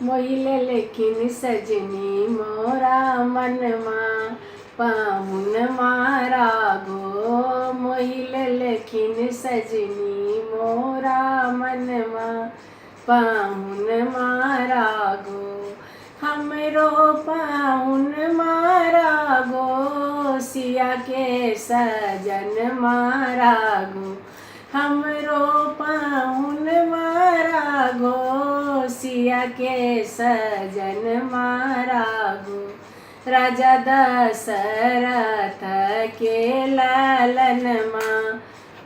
मोहिले लेकिन सजनी मोरा मनमा पाहुन मारा गो। मोहिले लेकिन सजनी मोरा मनमा पाहुन मारा गो। हमरो पाहुन मारा गो सिया के सजन मारा गो। हमरो पाहुन मारा गो सिया के सजन मारा गो। राजा दशरथ के लालनमा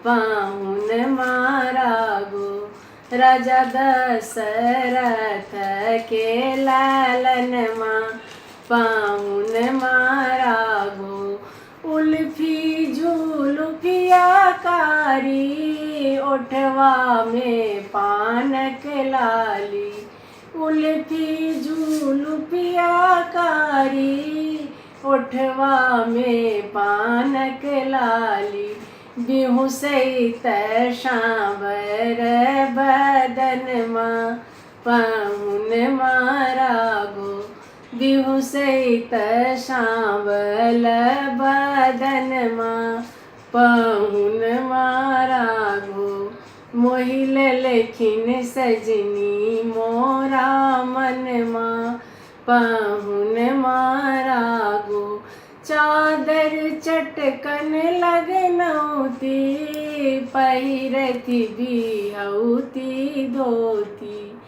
पाहुन मारा गो। राजा दशरथ के लालनमा पाहुन मारा गो। उल्फी जुल्फिया कारी ओठवा में पानक लाली। उल्फी जुल्फिया कारी ओठवा में पानक लाली। बिहु सहित सांवर बदनमा पाहुन मारा गो। बिहु सहित सांवल बदनमा पाहुन मारा गो। मोहिले लेकिन सजनी मोरा मनमा पाहुन मारा गो। चादर चटकन लगनौती पहिरती बिहौती धोती।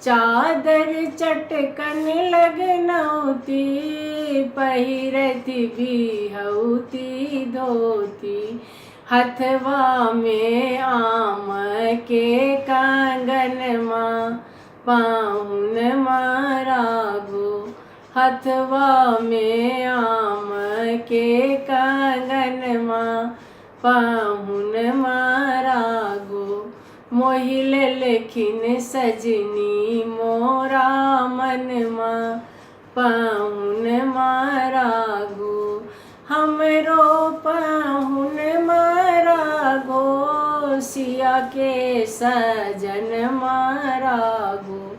चादर चटकन लगनौती पहिरती बिहौती धोती। हथवा में आम के कंगनमा पाहुन मारा गो। हथवा में आम के कंगनमा पाहुन मारा गो। मोहिले लेकिन सजनी मोरा मनमा पाहुन मारा गो। हमरो पाहुन मारा गो सिया के सजन मारा गो।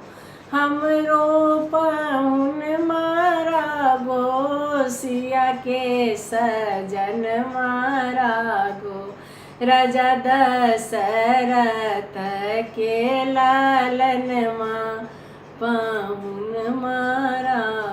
हमरो पाहुन मारा गो सिया के सजन मारा गो। राजा दशरथ के लालनमा पाहुन मारा